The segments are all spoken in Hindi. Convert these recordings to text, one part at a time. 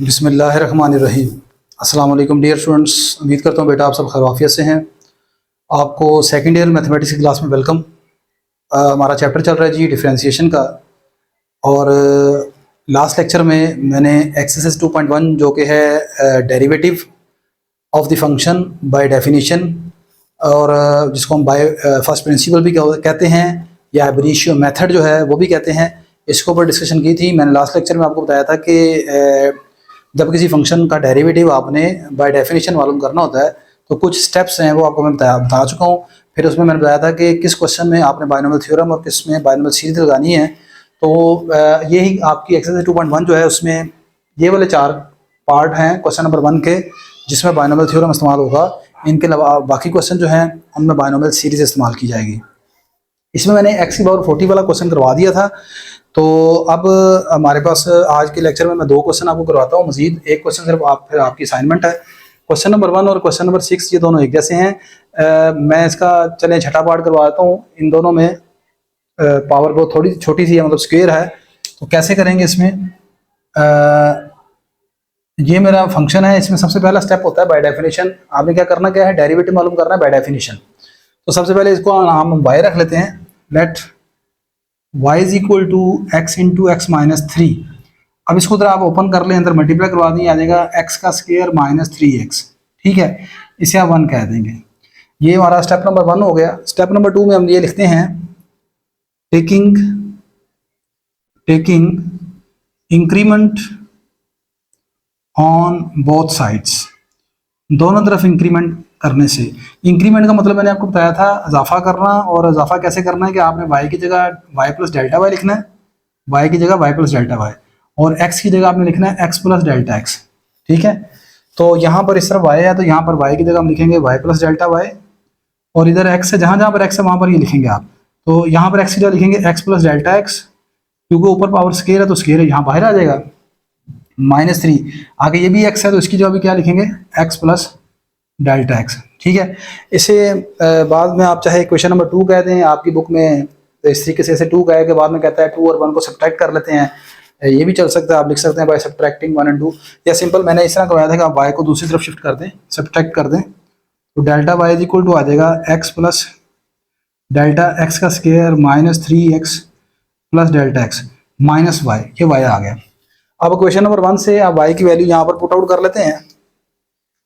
बिस्मिल्लाहिर्रहमानिर्रहीम। अस्सलाम वालेकुम डियर स्टूडेंट्स, उम्मीद करता हूँ बेटा आप सब खैरियत से हैं। आपको सेकेंड ईयर मैथमेटिक्स की क्लास में वेलकम। हमारा चैप्टर चल रहा है जी डिफरेंशिएशन का। और लास्ट लेक्चर में मैंने एक्सरसाइज 2.1 जो कि है derivative of the function by definition, और जिसको हम बाय फर्स्ट प्रिंसिपल भी कहते हैं या एबरिशियो मेथड जो है वो भी कहते हैं, इसके ऊपर डिस्कशन की थी। मैंने लास्ट लेक्चर में आपको बताया था कि जब किसी फंक्शन का डेरिवेटिव आपने बाय डेफिनेशन मालूम करना होता है तो कुछ स्टेप्स हैं वो आपको मैं बता चुका हूँ। फिर उसमें मैंने बताया था कि किस क्वेश्चन में आपने बायनोमियल थ्योरम और किस में बायनोमियल सीरीज लगानी है। तो यही आपकी एक्सरसाइज 2.1 जो है उसमें ये वाले 4 पार्ट हैं क्वेश्चन नंबर 1 के, जिसमें बायनोमियल थ्योरम इस्तेमाल होगा। इनके अलावा बाकी क्वेश्चन जो हैं उनमें बायनोमियल सीरीज इस्तेमाल की जाएगी। इसमें मैंने x की पावर 40 वाला क्वेश्चन करवा दिया था। तो अब हमारे पास आज के लेक्चर में मैं 2 क्वेश्चन आपको करवाता हूँ मजीद। एक क्वेश्चन सिर्फ फिर आपकी असाइनमेंट है। क्वेश्चन नंबर 1 और क्वेश्चन नंबर 6 ये दोनों एक जैसे हैं। मैं इसका चले छठा पार्ट करवाता हूँ। इन दोनों में पावर बहुत थोड़ी छोटी सी है, मतलब स्क्वायर है। तो कैसे करेंगे इसमें? ये मेरा फंक्शन है, इसमें सबसे पहला स्टेप होता है बाय डेफिनेशन। आपने क्या है, डेरिवेटिव मालूम करना है बाय डेफिनेशन। तो सबसे पहले इसको हम y रख लेते हैं। Let y is equal to x into x minus 3। अब इसको जरा आप ओपन कर लें, अंदर मल्टीप्लाई करवा दें, आ जाएगा x का स्क्वायर माइनस 3x। ठीक है, इसे आप 1 कह देंगे। ये हमारा स्टेप नंबर 1 हो गया। स्टेप नंबर 2 में हम ये लिखते हैं taking increment on both sides. दोनों तरफ इंक्रीमेंट करने से, इंक्रीमेंट का मतलब मैंने आपको बताया था इजाफा करना। और इजाफा कैसे करना है कि आपने y की जगह y प्लस डेल्टा वाई लिखना है, y की जगह y प्लस डेल्टा वाई, और x की जगह आपने लिखना है x प्लस डेल्टा x। ठीक है, तो यहाँ पर इस तरफ y है तो यहाँ पर y की जगह हम लिखेंगे y प्लस डेल्टा वाई, और इधर x है, जहाँ जहाँ पर x है वहाँ पर ये लिखेंगे आप। तो यहाँ पर x की जगह लिखेंगे x प्लस डेल्टा x, क्योंकि ऊपर पावर स्केयर है तो स्केयर यहाँ बाहर आ जाएगा माइनस 3। आगे ये भी x है तो इसकी जगह भी क्या लिखेंगे, x प्लस डेल्टा एक्स। ठीक है, इसे बाद में आप चाहे क्वेश्चन नंबर 2 कह दें आपकी बुक में, तो इस तरीके से 2 कहे के बाद में कहता है 2 और 1 को सब्ट्रैक्ट कर लेते हैं, ये भी चल सकता है। आप लिख सकते हैं बाय सब्ट्रैक्टिंग 1 and 2, या सिंपल मैंने इस तरह करवाया था कि आप y को दूसरी तरफ शिफ्ट कर दें, सब्ट्रैक्ट कर दें, तो delta y is equal to आ जाएगा x प्लस डेल्टा एक्स का square minus 3x plus delta x minus y. ये y आ गया। अब क्वेश्चन नंबर 1 से आप y की वैल्यू यहाँ पर पुट आउट कर लेते हैं।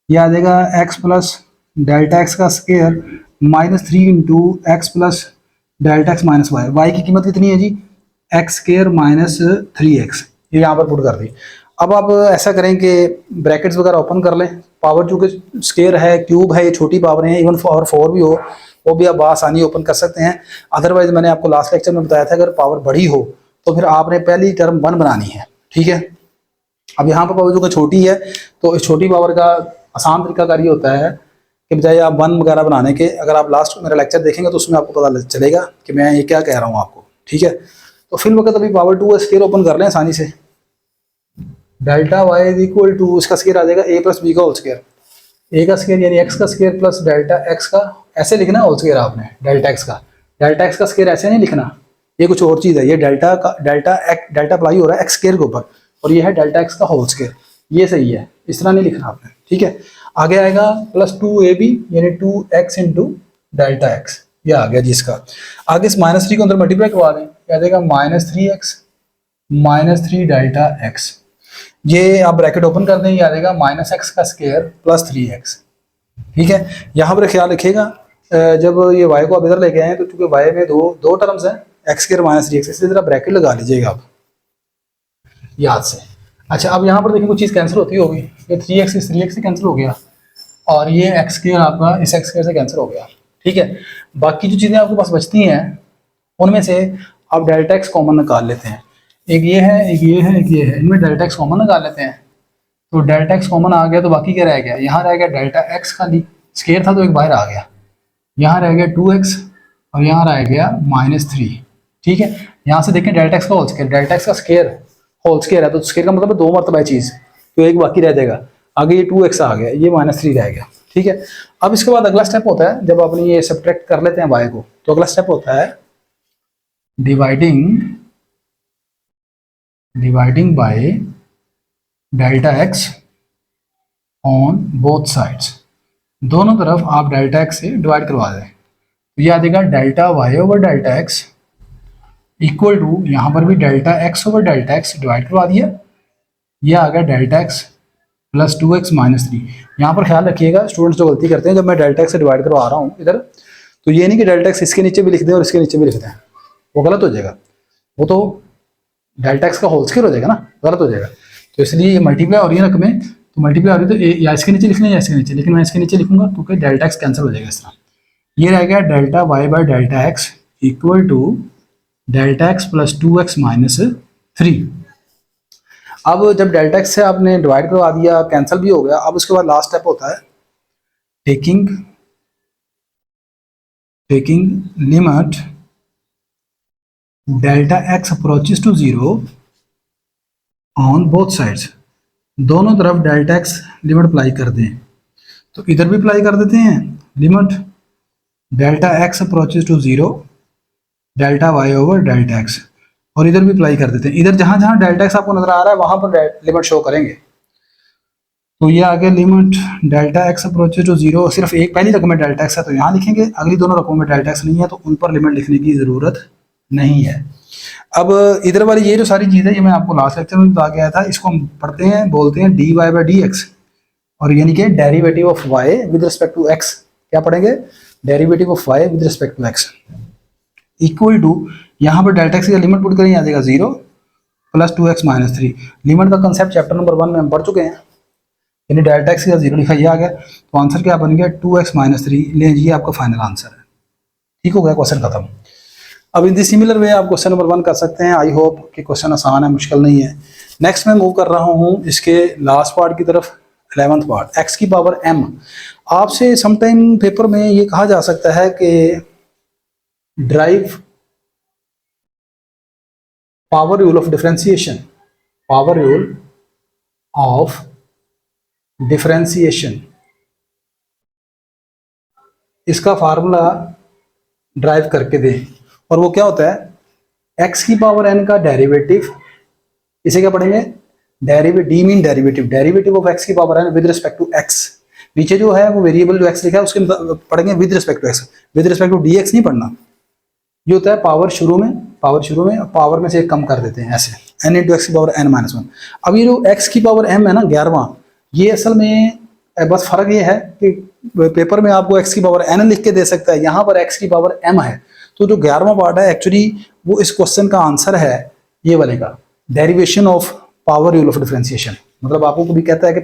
यह आ जाएगा x प्लस डेल्टा एक्स का square minus 3 into x plus delta x minus y. Y की कीमत कितनी है जी, एक्स स्क्वायर माइनस 3x। ये यहाँ पर पुट कर दी। अब आप ऐसा करें कि ब्रैकेट्स वगैरह ओपन कर लें। पावर चूँकि स्क्वायर है, क्यूब है, ये छोटी पावर है, इवन पावर 4 भी हो वो भी आप आसानी ओपन कर सकते हैं। अदरवाइज मैंने आपको लास्ट लेक्चर में बताया था अगर पावर बड़ी हो तो फिर आपने पहली टर्म 1 बनानी है। ठीक है, अब यहाँ पर पावर जो छोटी है तो इस छोटी पावर का आसान तरीकाकार ये होता है कि बजाय आप 1 वगैरह बनाने के, अगर आप लास्ट मेरा लेक्चर देखेंगे तो उसमें आपको पता चलेगा कि मैं ये क्या कह रहा हूँ आपको। ठीक है, तो फिर वक्त अभी पावर 2 स्केयर ओपन कर लें आसानी से। Delta y is equal to, इसका स्केयर आ जाएगा a प्लस बी का होल स्केयर। a का स्केयर यानी x का स्केयर प्लस डेल्टा x का, ऐसे लिखना है होल स्केयर आपने डेल्टा x का। डेल्टा x का स्केयर ऐसे नहीं लिखना, ये कुछ और चीज़ है। ये डेल्टा का डेल्टा अप्लाई हो रहा है x स्केयर के ऊपर, और ये है डेल्टा x का होल स्केयर। ये सही है, इस तरह नहीं लिखना आपने। ठीक है, आगे आएगा प्लस 2ab यानी 2x इंटू डेल्टा एक्स। ये आ गया जिसका आगे इस माइनस 3 को अंदर मल्टीप्लाई करवा दें, क्या देगा minus 3x minus 3 delta x. ये आप ब्रैकेट ओपन कर दें, ये आ जाएगा माइनस एक्स का स्क्वायर प्लस 3x। ठीक है, यहाँ पर ख्याल रखिएगा जब ये y को आप इधर लेके आए तो चूंकि y में दो टर्म्स हैं एक्स स्क्वायर माइनस 3x, इसलिए जरा ब्रैकेट लगा लीजिएगा आप याद से। अच्छा, अब यहाँ पर देखिए कुछ चीज़ कैंसिल होती होगी, ये 3x इस 3x से कैंसिल हो गया, और ये एक्स स्क्वायर आपका इस एक्स स्क्वायर से कैंसिल हो गया। ठीक है, बाकी जो चीज़ें आपके पास बचती हैं उनमें से आप डेल्टा एक्स कॉमन निकाल लेते हैं। एक ये है, एक ये है, एक ये है, इनमें डेल्टा एक्स कॉमन निकाल लेते हैं। तो डेल्टा एक्स कॉमन आ गया तो बाकी क्या रह गया, यहाँ रह गया डेल्टा एक्स खाली, स्क्वायर था तो एक बाहर आ गया, यहाँ रह गया 2x और यहाँ रह गया माइनस 3। ठीक है, यहाँ से देखें डेल्टा एक्स का होल स्क्वायर, डेल्टा एक्स का स्क्वायर होल स्क्वायर है तो स्क्वायर का मतलब 2 मरतबा है चीज़, तो एक बाकी रह जाएगा। आगे ये 2x आ गया, ये माइनस 3 रह गया। ठीक है, अब इसके बाद अगला स्टेप होता है जब अपनी ये सब्ट्रैक्ट कर लेते हैं y को, तो अगला स्टेप होता है dividing by delta x on both sides, दोनों तरफ आप डेल्टा एक्स से डिवाइड करवा दें, तो ये आ जाएगा delta y over delta x equal to, यहाँ पर भी delta x over delta x divide करवा दिया, ये आ गया delta x plus 2x minus 3। यहाँ पर ख्याल रखिएगा स्टूडेंट्स जो गलती करते हैं, जब मैं डेल्टा एक्स से डिवाइड करवा रहा हूँ इधर, तो ये नहीं कि डेल्टा एक्स इसके नीचे भी लिख दें और इसके नीचे भी लिख दें, वो गलत हो जाएगा, वो तो डेल्टा एक्स का होल स्क्वायर हो जाएगा ना, गलत हो जाएगा। तो इसलिए ये मल्टीप्लाई हो रही है रकमें, तो मल्टीप्लाई हो रही है तो या इसके नीचे लिखना है या इसके नीचे, लेकिन मैं इसके नीचे लिखूंगा क्योंकि डेल्टा एक्स कैंसिल हो जाएगा इस तरह। ये रह गया delta y by delta x equal to delta x plus 2x minus 3। अब जब डेल्टा एक्स से आपने डिवाइड करवा दिया, कैंसिल भी हो गया, अब उसके बाद लास्ट स्टेप होता है taking limit delta x approaches to 0 on both sides, दोनों तरफ डेल्टा एक्स लिमिट अप्लाई कर दें, तो इधर भी अप्लाई कर देते हैं limit delta x approaches to 0 delta y over delta x, और इधर भी अप्लाई कर देते हैं, इधर जहां जहां डेल्टा एक्स आपको नजर आ रहा है वहां पर लिमिट शो करेंगे। तो ये आ गया limit delta x approaches to 0, सिर्फ एक पहली रकम में डेल्टा एक्स है तो यहाँ लिखेंगे, अगली दोनों रकमों में डेल्टा एक्स नहीं है तो उन पर लिमिट लिखने की ज़रूरत नहीं है। अब इधर वाली ये जो सारी चीज़ है ये मैं आपको लास्ट लेक्चर में बता गया था, इसको हम पढ़ते हैं, बोलते हैं d y by d x, और यानी कि derivative of y with respect to x, क्या पढ़ेंगे, derivative of y with respect to x equal to, यहाँ पर डेल्टा एक्स का लिमिट पुट करें, आ जाएगा 0 प्लस 2x माइनस 3। लिमिट का कंसेप्ट चैप्टर नंबर 1 में हम पढ़ चुके हैं, यानी डेल्टा एक्स का 0 लिखा, ये आ गया, तो आंसर क्या बन गया 2x माइनस 3, ले ये आपका फाइनल आंसर है। ठीक हो गया, क्वेश्चन खत्म। अब इन दी सिमिलर वे आप क्वेश्चन नंबर 1 कर सकते हैं। आई होप कि क्वेश्चन आसान है, मुश्किल नहीं है। नेक्स्ट मैं मूव कर रहा हूँ इसके लास्ट पार्ट की तरफ, 11th पार्ट, एक्स की पावर m। आपसे समटाइम पेपर में ये कहा जा सकता है कि drive power rule of differentiation, power rule of differentiation, इसका फार्मूला ड्राइव करके दें, और वो क्या होता है x की पावर n का डेरिवेटिव, इसे क्या पढ़ेंगे, d mean derivative of x की power n with respect to x। नीचे जो है वो वेरिएबल जो x लिखा है उसके पढ़ेंगे with respect to x, with respect to dx नहीं पढ़ना। ये होता है पावर शुरू में, पावर में से एक कम कर देते हैं ऐसे, n इंटू एक्स की पावर n माइनस 1। अब ये जो x की पावर m है ना 11वां, ये असल में बस फर्क ये है कि पेपर में आपको x की पावर n लिख के दे सकता है, यहाँ पर x की पावर m है। तो जो 11वां पार्ट है एक्चुअली वो इस क्वेश्चन का आंसर है, ये वाले का, derivation of power rule of differentiation. मतलब आपको कभी कहता है कि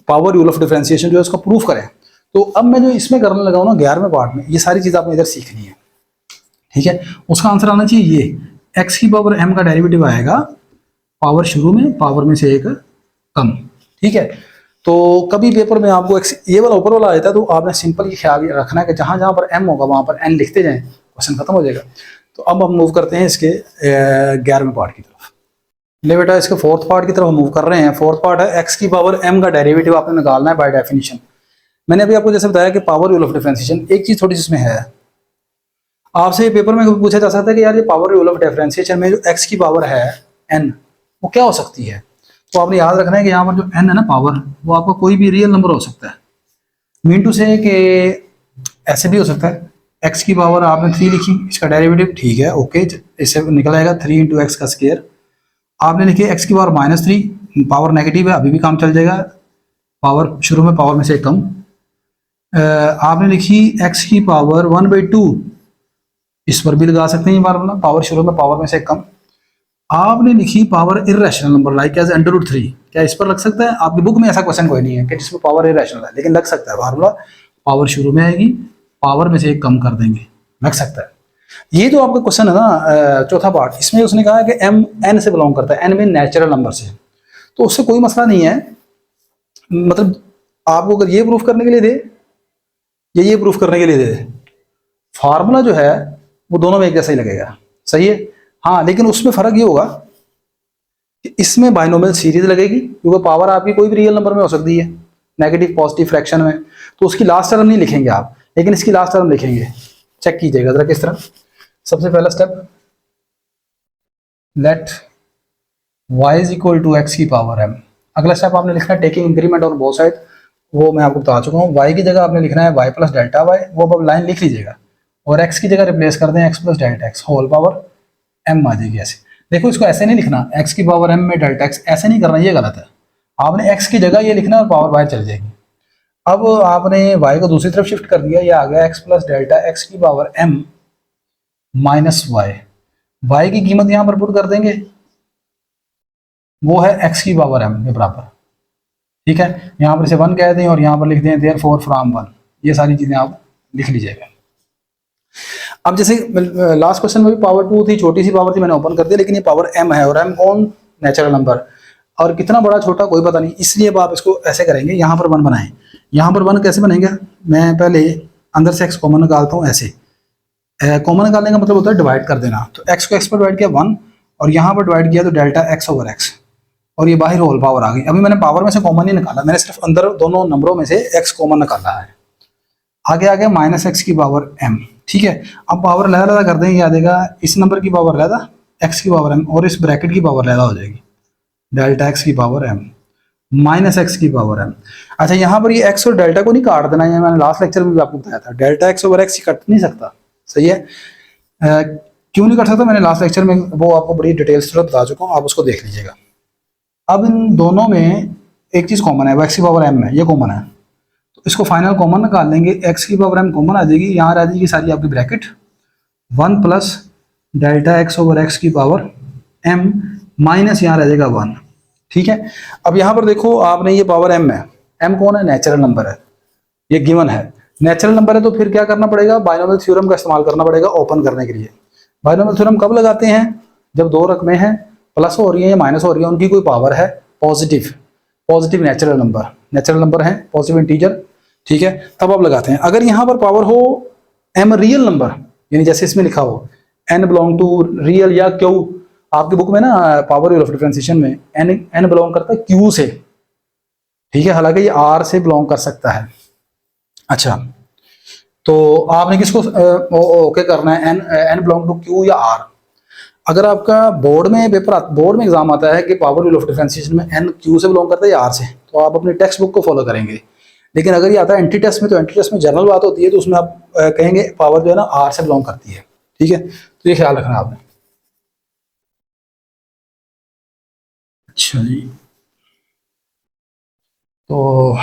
पावर रूल ऑफ डिफरेंशिएशन जो है उसका प्रूफ करें। तो अब मैं जो इसमें करने लगा हूँ ना 11वें पार्ट में, ये सारी चीज़ आपने इधर सीखनी है, ठीक है। उसका आंसर आना चाहिए ये, x की पावर m का डेरिवेटिव आएगा पावर शुरू में, पावर में से एक कम, ठीक है। तो कभी पेपर में आपको x ये वाला ऊपर वाला आ जाता है, तो आपने सिंपल ये ख्याल रखना है कि जहां जहां पर m होगा वहां पर n लिखते जाएं, क्वेश्चन खत्म हो जाएगा। तो अब हम मूव करते हैं इसके 11वें पार्ट की तरफ। ले बेटा इसके 4th पार्ट की तरफ मूव कर रहे हैं। 4th पार्ट है x की पावर m का डेरिवेटिव आपने निकालना है बाय डेफिनेशन। मैंने अभी आपको जैसे बताया कि पावर रूल ऑफ डिफरेंशिएशन, एक चीज थोड़ी सी इसमें है, आपसे पेपर में पूछा जा सकता है कि यार ये पावर रूल ऑफ डिफरेंशिएशन में जो x की पावर है n वो क्या हो सकती है। तो आपने याद रखना है कि यहाँ पर जो n है ना पावर, वो आपका कोई भी रियल नंबर हो सकता है। मीन टू से कि ऐसे भी हो सकता है, x की पावर आपने 3 लिखी, इसका डेरिवेटिव ठीक है ओके, इससे निकल आएगा 3 इंटू एक्स का स्क्वायर। आपने लिखी x की पावर -3, पावर नेगेटिव है, अभी भी काम चल जाएगा, पावर शुरू में पावर में से कम। आपने लिखी x की पावर 1/2, इस पर भी लगा सकते हैं ये फार्मूला, पावर शुरू में पावर में से कम। आपने लिखी power irrational number like as √3, क्या इस पर लग सकता है? आपकी बुक में ऐसा क्वेश्चन कोई नहीं है कि जिसमें पावर इरेशनल है, लेकिन लग सकता है फार्मूला, पावर शुरू में आएगी, पावर में से एक कम कर देंगे, लग सकता है। ये जो आपका क्वेश्चन है ना चौथा पार्ट, इसमें उसने कहा है कि m n से बिलोंग करता है, n में नेचुरल नंबर से, तो उससे कोई मसला नहीं है। मतलब आपको अगर ये प्रूफ करने के लिए दे या ये प्रूफ करने के लिए दे, फार्मूला जो है वो दोनों में एक जैसा ही लगेगा, सही है। हाँ, लेकिन उसमें फर्क ये होगा कि इसमें बाइनोमियल सीरीज लगेगी, क्योंकि पावर आपकी कोई भी रियल नंबर में हो सकती है, नेगेटिव पॉजिटिव फ्रैक्शन में, तो उसकी लास्ट टर्म नहीं लिखेंगे आप, लेकिन इसकी लास्ट टर्म लिखेंगे। चेक कीजिएगा जरा किस तरह। सबसे पहला step, let y is equal to x की पावर m, अगला स्टेप आपने लिखना है taking increment on both side, वो मैं आपको बता चुका हूँ। y की जगह आपने लिखना है y प्लस डेल्टा वाई, वो अब लाइन लिख लीजिएगा, और x की जगह रिप्लेस कर दें x plus delta x whole power m आ जाएगी ऐसे। देखो इसको ऐसे नहीं लिखना x की पावर m में डेल्टा x, ऐसे नहीं करना, ये गलत है। आपने x की जगह ये लिखना और पावर बाहर चल जाएगी। अब आपने y को दूसरी तरफ शिफ्ट कर दिया, ये आ गया x प्लस डेल्टा x की power m minus y. y की कीमत यहाँ पर पुट कर देंगे, वो है x की पावर m के बराबर, ठीक है। यहाँ पर इसे 1 कह दें और यहाँ पर लिख दें देयरफॉर फ्रॉम 1। ये सारी चीज़ें आप लिख लीजिएगा। अब जैसे लास्ट क्वेश्चन में भी पावर 2 थी, छोटी सी पावर थी, मैंने ओपन कर दिया, लेकिन ये पावर m है, और m कौन, नेचुरल नंबर, और कितना बड़ा छोटा कोई पता नहीं, इसलिए अब आप इसको ऐसे करेंगे, यहाँ पर 1 बनाएं। यहाँ पर 1 कैसे बनेगा, मैं पहले अंदर से x कॉमन निकालता हूँ ऐसे। कॉमन निकालने का मतलब होता है डिवाइड कर देना, तो x को x पर डिवाइड किया 1, और यहाँ पर डिवाइड किया तो डेल्टा x ओवर x, और ये बाहर होल पावर आ गई। अभी मैंने पावर में से कॉमन नहीं निकाला, मैंने सिर्फ अंदर दोनों नंबरों में से x कॉमन निकाला है। आगे आ गया माइनस एक्स की पावर m, ठीक है। अब पावर लहदा कर देंगे, क्या देगा, इस नंबर की पावर लहदा x की पावर m, और इस ब्रैकेट की पावर लहदा हो जाएगी डेल्टा x की पावर m माइनस एक्स की पावर m। अच्छा, यहाँ पर ये x और डेल्टा को नहीं काट देना, ये मैंने लास्ट लेक्चर में भी आपको बताया था, delta x over x cut नहीं सकता, सही है। क्यों नहीं कट सकता, मैंने लास्ट लेक्चर में वो आपको बड़ी डिटेल्स से बता चुका हूँ, आप उसको देख लीजिएगा। अब इन दोनों में एक चीज़ कॉमन है, वो x की पावर m है, ये कॉमन है, तो इसको फाइनल कॉमन निकाल लेंगे, x की पावर m कॉमन आ जाएगी, यहाँ आ जाएगी सारी आपकी bracket 1 plus delta x over x की पावर m माइनस यहाँ रह जाएगा 1, ठीक है। अब यहाँ पर देखो, आपने ये पावर m है, m कौन है, नेचुरल नंबर है, ये गिवन है, नेचुरल नंबर है, तो फिर क्या करना पड़ेगा, बाइनोमियल थ्योरम का इस्तेमाल करना पड़ेगा ओपन करने के लिए। बाइनोमियल थ्योरम कब लगाते हैं, जब दो रकमें हैं, प्लस हो रही है या माइनस हो रही है, उनकी कोई पावर है पॉजिटिव, पॉजिटिव नेचुरल नंबर है, पॉजिटिव इंटीजर, ठीक है, तब आप लगाते हैं। अगर यहाँ पर पावर हो m रियल नंबर, यानी जैसे इसमें लिखा हो n बिलोंग टू रियल या q, आपकी बुक में ना पावर रूल ऑफ डिफरेंशिएशन में n बिलोंग करता है q से, ठीक है, हालांकि ये r से बिलोंग कर सकता है। अच्छा, तो आपने किसको ओके करना है, n बिलोंग टू q या r। अगर आपका बोर्ड में एग्जाम आता है कि पावर रूल ऑफ डिफरेंशिएशन में n q से बिलोंग करता है या r से, तो आप अपनी टेक्स्ट बुक को फॉलो करेंगे। लेकिन अगर ये आता है एंटी टेस्ट में, तो एंटी टेस्ट में जनरल बात होती है, तो उसमें आप कहेंगे पावर जो है ना r से बिलोंग करती है, ठीक है, तो ये ख्याल रखना आपने। अच्छा जी, तो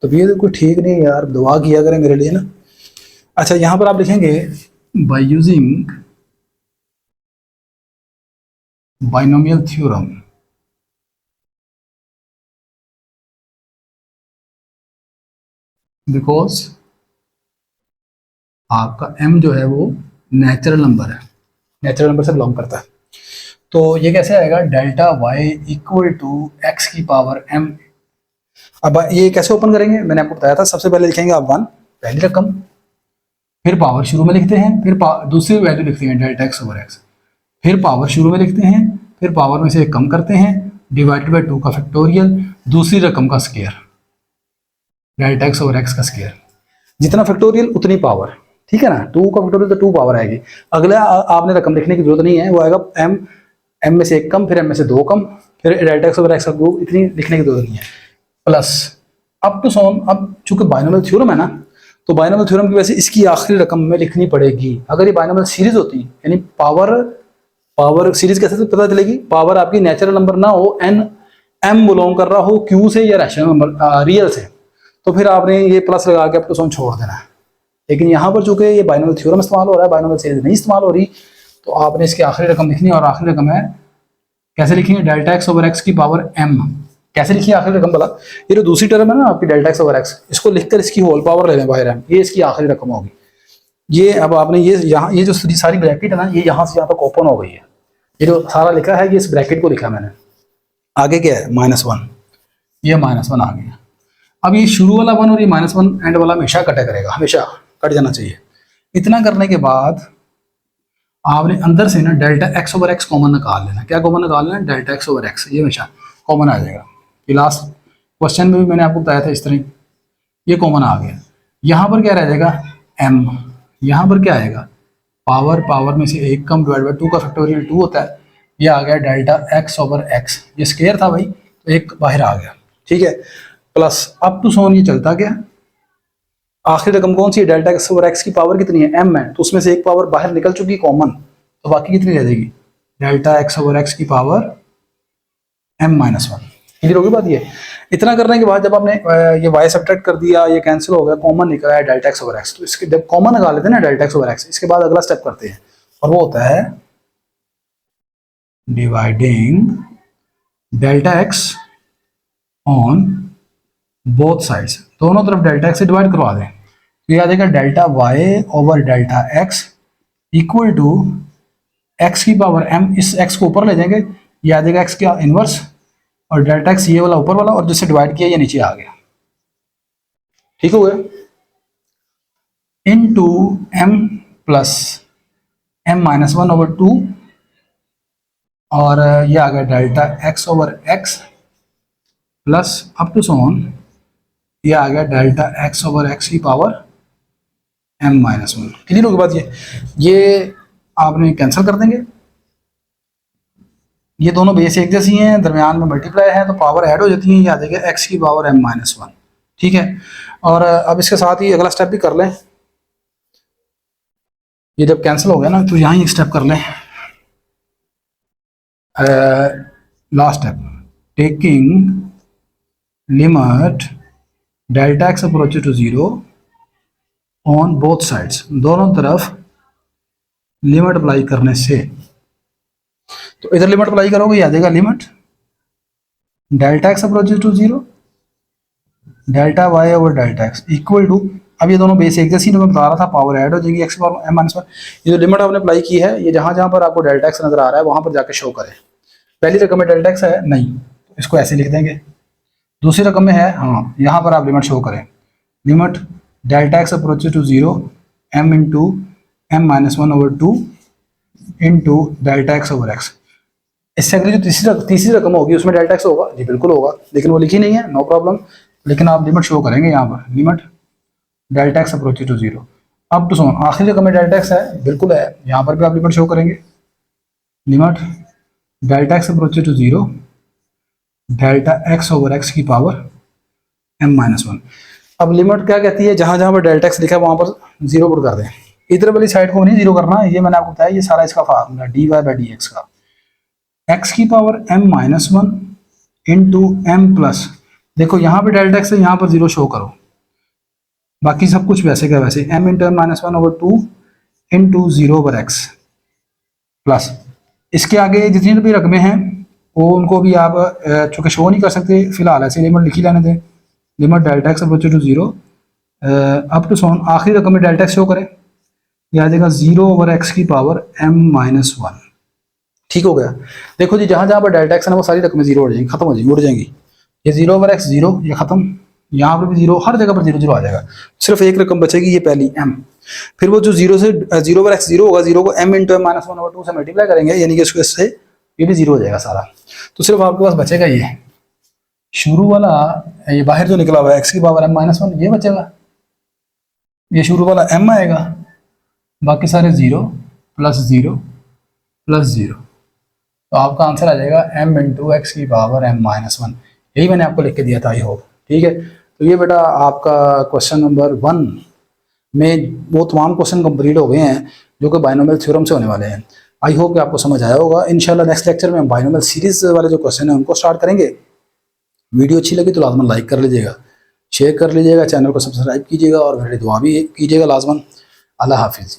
तबीयत तो कोई ठीक नहीं है यार, दुआ किया करें मेरे लिए ना। अच्छा, यहाँ पर आप लिखेंगे by using binomial theorem, because आपका m जो है वो नेचुरल नंबर है, नेचुरल नंबर से बिलोंग करता है। तो ये कैसे आएगा, delta y equal to x की पावर m। अब ये कैसे ओपन करेंगे, मैंने आपको बताया था, सबसे पहले लिखेंगे आप 1 पहली रकम, फिर पावर शुरू में लिखते हैं, फिर दूसरी वैल्यू लिखते हैं डेल्टा x ओवर x, फिर पावर शुरू में लिखते हैं, फिर पावर में से एक कम करते हैं, डिवाइडेड बाई 2 का फैक्टोरियल, दूसरी रकम का square, delta x over x का स्क्वायर, जितना फैक्टोरियल उतनी पावर, ठीक है ना, 2 का फैक्टोरियल तो 2 पावर आएगी। अगला आपने रकम लिखने की जरूरत नहीं है, वो आएगा m में से एक कम, फिर m में से 2 कम, फिर डेल्टा x ओवर x का ग्रुप, इतनी लिखने की जरूरत नहीं है, प्लस अप टू सोन। अब चूंकि बाइनोमियल थ्योरम है ना, तो बाइनोमियल थ्योरम की वजह से इसकी आखिरी रकम में लिखनी पड़ेगी। अगर ये बाइनोमियल सीरीज होती, यानी पावर सीरीज कैसे पता चलेगी, पावर आपकी नेचुरल नंबर ना हो, m बिलोंग कर रहा हो q से या रैशनल नंबर रियल से, तो फिर आपने ये प्लस लगा के अप टू सोन छोड़ देना है। लेकिन यहाँ पर चूंकि ये बाइनोमियल थ्योरम इस्तेमाल हो रहा है, बाइनोमियल सीरीज नहीं इस्तेमाल हो रही, तो आपने इसकी आखिरी रकम लिखनी है, और आखिरी रकम है, कैसे लिखेंगे, डेल्टा x ओवर x की पावर m। कैसे लिखिए आखिरी रकम वाला, ये जो दूसरी टर्म है ना आपकी डेल्टा x ओवर x, इसको लिखकर इसकी होल पावर ले लें बाहर m, ये इसकी आखिरी रकम होगी। ये अब आपने ये यहाँ ये जो सारी ब्रैकेट है ना, ये यहाँ से यहाँ तक ओपन हो गई है, ये जो सारा लिखा है, ये इस ब्रैकेट को लिखा मैंने। आगे क्या है, -1, ये -1 आ गया। अब ये शुरू वाला 1 और ये -1 एंड वाला हमेशा कटे करेगा, हमेशा कट जाना चाहिए। इतना करने के बाद आपने अंदर से ना delta x over x common निकाल लेना। क्या कॉमन निकाल लेना, डेल्टा x ओवर x, ये हमेशा कॉमन आ जाएगा। ये लास्ट क्वेश्चन में भी मैंने आपको बताया था इस तरह, ये कॉमन आ गया। यहाँ पर क्या रह जाएगा, m, यहाँ पर क्या आएगा, पावर पावर में से एक कम डिवाइड बाई 2 का फैक्टोरियल 2 होता है। ये आ गया डेल्टा एक्स ओवर एक्स, ये स्क्वायर था भाई तो एक बाहर आ गया, ठीक है। प्लस अप टू सोन ये चलता गया, आखिरी रकम कौन सी है, डेल्टा एक्स ओवर एक्स की पावर कितनी है, एम है, तो उसमें से एक पावर बाहर निकल चुकी कॉमन, तो बाकी कितनी रह जाएगी, डेल्टा एक्स ओवर एक्स की power m minus one. Clear होगी बात ये। इतना करने के बाद जब आपने ये वाई सब्ट्रैक्ट कर दिया, ये कैंसिल हो गया, कॉमन निकला है डेल्टा एक्स ओवर एक्स, तो इसके जब कॉमन निकाल लेते हैं ना डेल्टा एक्स ओवर एक्स, इसके बाद अगला स्टेप करते हैं और वो होता है dividing delta x on both sides, दोनों तरफ डेल्टा एक्स से डिवाइड करवा दें, तो ये आ जाएगा delta y over delta x equal to x की पावर एम, इस एक्स को ऊपर ले जाएंगे, ये आ जाएगा एक्स का इनवर्स, और डेल्टा एक्स ये वाला ऊपर वाला, और जिससे डिवाइड किया ये नीचे आ गया, ठीक हो गया। In to m plus m minus one over 2, और ये आ गया delta x over x plus up to सोन, ये आ गया डेल्टा एक्स ओवर एक्स की power m minus one. Clear होगी बात ये आपने कैंसिल कर देंगे, ये दोनों बेस एक जैसी हैं, दरमियान में मल्टीप्लाई है तो पावर ऐड हो जाती है, ये आ जाएगा एक्स की पावर एम माइनस वन, ठीक है। और अब इसके साथ ही अगला स्टेप भी कर लें, ये जब कैंसिल हो गया ना तो यहाँ ही स्टेप कर लें, last step, taking limit delta x approaches to zero on both sides, दोनों तरफ लिमिट अप्लाई करने से, तो इधर लिमिट अप्लाई करोगे ये आ जाएगा limit delta x approaches to zero delta y over delta x equal to, अब ये दोनों बेस एक जैसी, जो मैं बता रहा था पावर ऐड हो जाएगी x power m minus one. ये जो लिमिट आपने अप्लाई की है, ये जहाँ जहाँ पर आपको डेल्टा एक्स नजर आ रहा है वहाँ पर जाके शो करें। पहली रकम में डेल्टा एक्स है नहीं, तो इसको ऐसे लिख देंगे, दूसरी रकम में है हाँ, यहाँ पर आप लिमिट शो करें, limit delta x approaches to zero m into m minus one over 2 into delta x over x. इससे अगली जो तीसरी रकम होगी उसमें डेल्टा एक्स होगा, जी बिल्कुल होगा, लेकिन वो लिखी नहीं है, नो प्रॉब्लम, लेकिन आप लिमिट शो करेंगे यहाँ पर, limit delta x approaches to zero up to सोन, आखिरी रकम में डेल्टा एक्स है बिल्कुल है, यहाँ पर भी आप लिमिट शो करेंगे, limit delta x approaches to zero delta x over x की पावर एम माइनस वन। अब लिमिट क्या कहती है, जहाँ जहाँ पर डेल्टा एक्स लिखा है वहाँ पर जीरो पुट कर दें, इधर वाली साइड को नहीं जीरो करना, ये मैंने आपको बताया, ये सारा इसका formula d y by d x का, एक्स की power m minus one into m plus, देखो यहाँ पे डेल्टा एक्स है, यहाँ पर जीरो शो करो, बाकी सब कुछ वैसे का वैसे, m into m minus one over 2 into zero over x plus, इसके आगे जितनी भी रकमें हैं वो उनको भी आप चूँकि शो नहीं कर सकते फिलहाल, ऐसे लिमिट लिखी लाने दें, limit delta x approaches to zero up to सोन, आखिरी रकम में डेल्टा एक्स शो करें, यह आ जाएगा जीरो ओवर एक्स की पावर एम माइनस वन, ठीक हो गया। देखो जी जहाँ जहाँ पर डेल्टा एक्स है ना वो सारी रकमें जीरो हो जाएंगी, खत्म हो जाएंगी, उड़ जाएंगी, ये जीरो ओवर एक्स जीरो, ये खत्म, यहाँ पर भी जीरो, हर जगह पर जीरो जीरो आ जाएगा, सिर्फ एक रकम बचेगी, ये पहली एम, फिर वो जो जीरो से जीरो ओवर एक्स जीरो होगा, जीरो को m into m minus one over 2 से मल्टीप्लाई करेंगे, यानी कि इससे ये भी जीरो हो जाएगा सारा, तो सिर्फ आपके पास बचेगा ये शुरू वाला, ये बाहर जो निकला हुआ है एक्स की पावर एम माइनस वन, ये बचेगा, ये शुरू वाला एम आएगा, बाकी सारे zero plus zero plus zero, तो आपका आंसर आ जाएगा एम इंटू एक्स की पावर एम माइनस वन, यही मैंने आपको लिख के दिया था, आई होप, ठीक है। तो ये बेटा आपका क्वेश्चन नंबर 1 में वो तमाम क्वेश्चन कंप्लीट हो गए हैं जो कि बाइनोमियल थ्योरम से होने वाले हैं। आई होप कि आपको समझ आया होगा। इंशाल्लाह नेक्स्ट लेक्चर में हम बाइनोमियल सीरीज वाले जो क्वेश्चन हैं उनको स्टार्ट करेंगे। वीडियो अच्छी लगी तो लाजमन लाइक कर लीजिएगा, शेयर कर लीजिएगा, चैनल को सब्सक्राइब कीजिएगा और मेरी दुआ भी कीजिएगा लाजमन। अल्लाह हाफिज़।